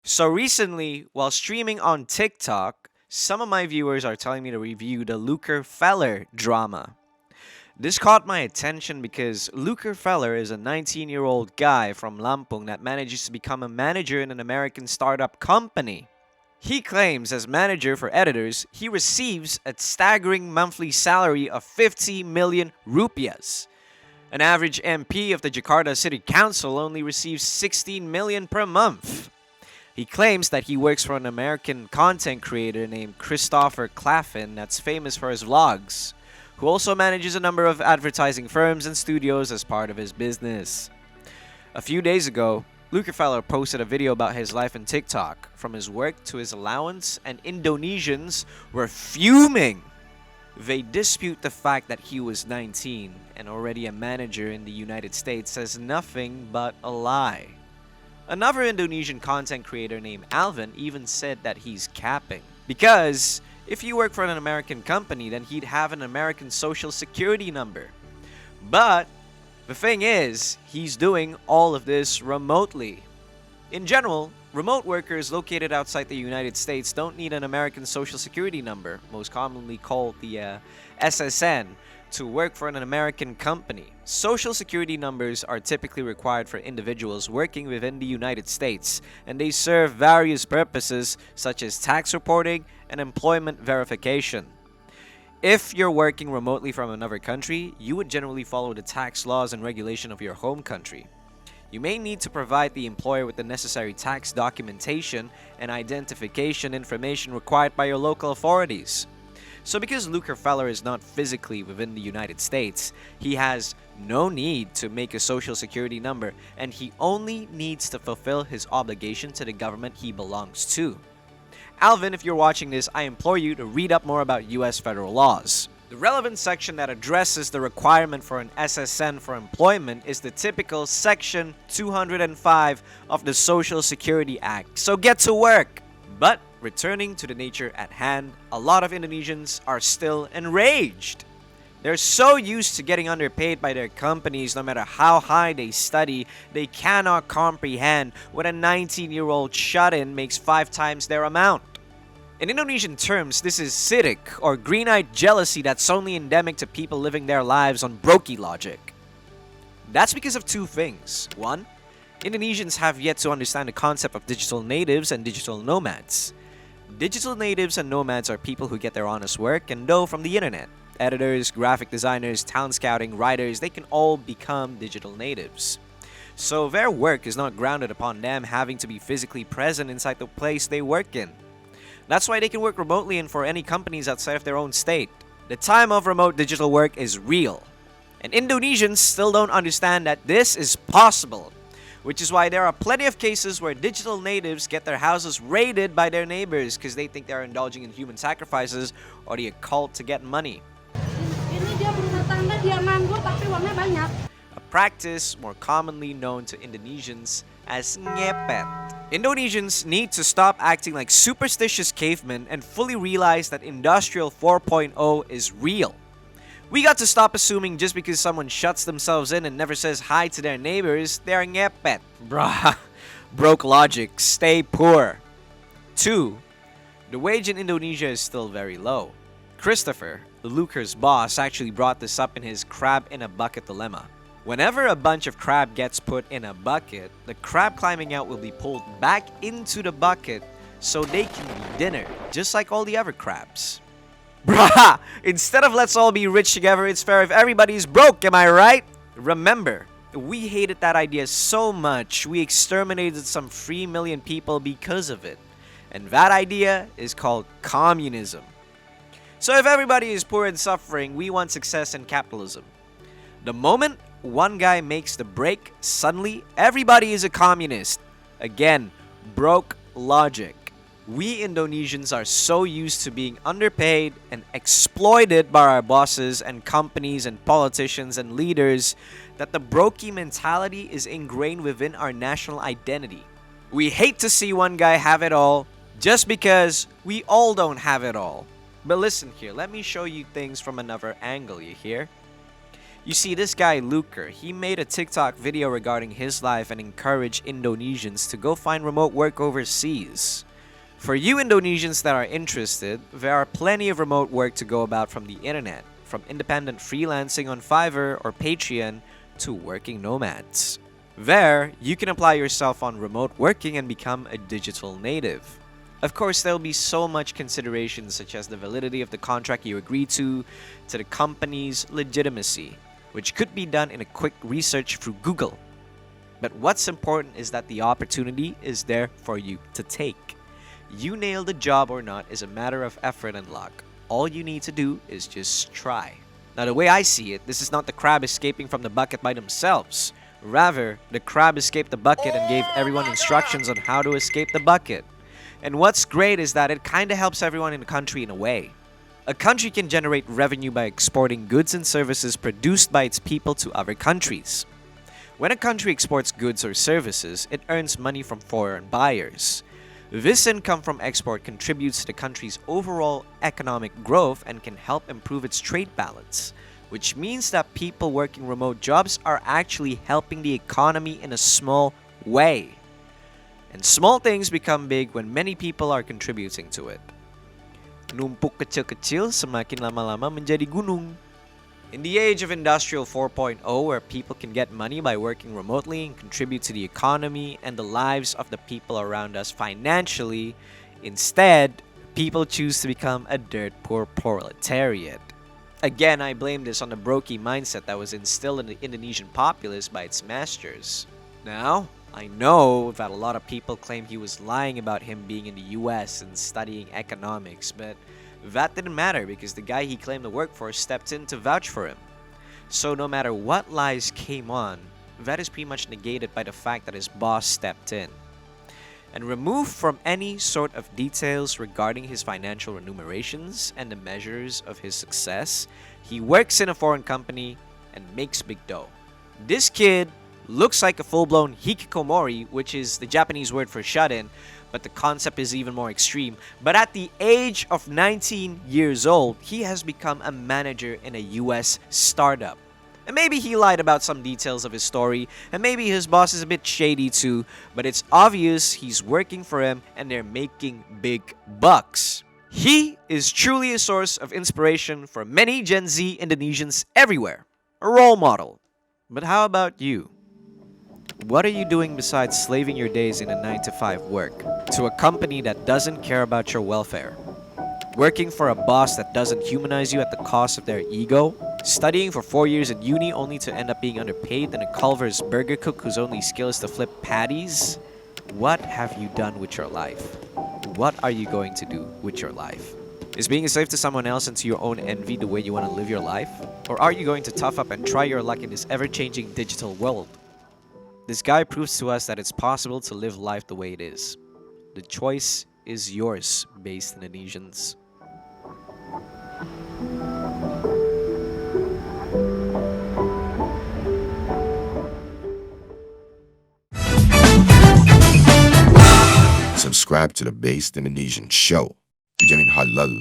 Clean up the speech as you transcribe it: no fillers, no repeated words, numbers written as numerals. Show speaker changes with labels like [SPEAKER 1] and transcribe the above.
[SPEAKER 1] So recently, while streaming on TikTok, some of my viewers are telling me to review the Luker Feller drama. This caught my attention because Luker Feller is a 19-year-old guy from Lampung that manages to become a manager in an American startup company. He claims, as manager for editors, he receives a staggering monthly salary of 50 million rupiahs. An average MP of the Jakarta City Council only receives 16 million per month. He claims that he works for an American content creator named Christopher Claflin that's famous for his vlogs, who also manages a number of advertising firms and studios as part of his business. A few days ago, Lukerfeller posted a video about his life in TikTok, from his work to his allowance, and Indonesians were fuming. They dispute the fact that he was 19 and already a manager in the United States as nothing but a lie. Another Indonesian content creator named Alvin even said that he's capping. Because if you work for an American company, then he'd have an American social security number. But the thing is, he's doing all of this remotely. In general, remote workers located outside the United States don't need an American social security number, most commonly called the SSN, to work for an American company. Social security numbers are typically required for individuals working within the United States, and they serve various purposes such as tax reporting and employment verification. If you're working remotely from another country, you would generally follow the tax laws and regulation of your home country. You may need to provide the employer with the necessary tax documentation and identification information required by your local authorities. So because Lukerfeller is not physically within the United States, he has no need to make a social security number, and he only needs to fulfill his obligation to the government he belongs to. Alvin, if you're watching this, I implore you to read up more about US federal laws. The relevant section that addresses the requirement for an SSN for employment is the typical Section 205 of the Social Security Act. So get to work! But returning to the nature at hand, a lot of Indonesians are still enraged. They're so used to getting underpaid by their companies no matter how high they study, they cannot comprehend when a 19-year-old shut-in makes 5 times their amount. In Indonesian terms, this is sirik, or green-eyed jealousy that's only endemic to people living their lives on brokey logic. That's because of 2 things. 1, Indonesians have yet to understand the concept of digital natives and digital nomads. Digital natives and nomads are people who get their honest work and dough from the internet. Editors, graphic designers, town scouting, writers, they can all become digital natives. So their work is not grounded upon them having to be physically present inside the place they work in. That's why they can work remotely and for any companies outside of their own state. The time of remote digital work is real. And Indonesians still don't understand that this is possible, which is why there are plenty of cases where digital natives get their houses raided by their neighbors because they think they're indulging in human sacrifices or the occult to get money.
[SPEAKER 2] Ini dia berumah tangga, dia nganggur tapi uangnya banyak.
[SPEAKER 1] A practice more commonly known to Indonesians as ngepet. Indonesians need to stop acting like superstitious cavemen and fully realize that Industrial 4.0 is real. We got to stop assuming just because someone shuts themselves in and never says hi to their neighbors, they're ngepet. Bruh. Broke logic. Stay poor. 2. The wage in Indonesia is still very low. Christopher, Luker's boss, actually brought this up in his crab in a bucket dilemma. Whenever a bunch of crab gets put in a bucket, the crab climbing out will be pulled back into the bucket so they can be dinner, just like all the other crabs. Bruh! Instead of let's all be rich together, it's fair if everybody's broke, am I right? Remember, we hated that idea so much, we exterminated some 3 million people because of it. And that idea is called communism. So if everybody is poor and suffering, we want success and capitalism. The moment one guy makes the break, suddenly everybody is a communist. Again, broke logic. We Indonesians are so used to being underpaid and exploited by our bosses and companies and politicians and leaders that the brokey mentality is ingrained within our national identity. We hate to see one guy have it all just because we all don't have it all. But listen here, let me show you things from another angle, you hear? You see, this guy Luker, he made a TikTok video regarding his life and encouraged Indonesians to go find remote work overseas. For you Indonesians that are interested, there are plenty of remote work to go about from the internet, from independent freelancing on Fiverr or Patreon to working nomads. There, you can apply yourself on remote working and become a digital native. Of course, there will be so much consideration such as the validity of the contract you agree to the company's legitimacy, which could be done in a quick research through Google. But what's important is that the opportunity is there for you to take. You nail the job or not is a matter of effort and luck. All you need to do is just try. Now, the way I see it, this is not the crab escaping from the bucket by themselves. Rather, the crab escaped the bucket and gave everyone instructions on how to escape the bucket. And what's great is that it kinda helps everyone in the country in a way. A country can generate revenue by exporting goods and services produced by its people to other countries. When a country exports goods or services, it earns money from foreign buyers. This income from export contributes to the country's overall economic growth and can help improve its trade balance, which means that people working remote jobs are actually helping the economy in a small way. And small things become big when many people are contributing to it. Numpuk kecil-kecil semakin lama-lama menjadi gunung. In the age of Industrial 4.0, where people can get money by working remotely and contribute to the economy and the lives of the people around us financially, instead, people choose to become a dirt-poor proletariat. Again, I blame this on the brokey mindset that was instilled in the Indonesian populace by its masters. Now, I know that a lot of people claim he was lying about him being in the US and studying economics, but that didn't matter because the guy he claimed to work for stepped in to vouch for him. So no matter what lies came on, that is pretty much negated by the fact that his boss stepped in. And removed from any sort of details regarding his financial remunerations and the measures of his success, he works in a foreign company and makes big dough. This kid looks like a full-blown hikikomori, which is the Japanese word for shut-in, but the concept is even more extreme. But at the age of 19 years old, he has become a manager in a US startup. And maybe he lied about some details of his story, and maybe his boss is a bit shady too, but it's obvious he's working for him and they're making big bucks. He is truly a source of inspiration for many Gen Z Indonesians everywhere. A role model. But how about you? What are you doing besides slaving your days in a 9-to-5 work to a company that doesn't care about your welfare? Working for a boss that doesn't humanize you at the cost of their ego? Studying for 4 years at uni only to end up being underpaid than a Culver's burger cook whose only skill is to flip patties? What have you done with your life? What are you going to do with your life? Is being a slave to someone else and to your own envy the way you want to live your life? Or are you going to tough up and try your luck in this ever-changing digital world? This guy proves to us that it's possible to live life the way it is. The choice is yours, based Indonesians.
[SPEAKER 3] Subscribe to the Based Indonesian Show. Dijamin halal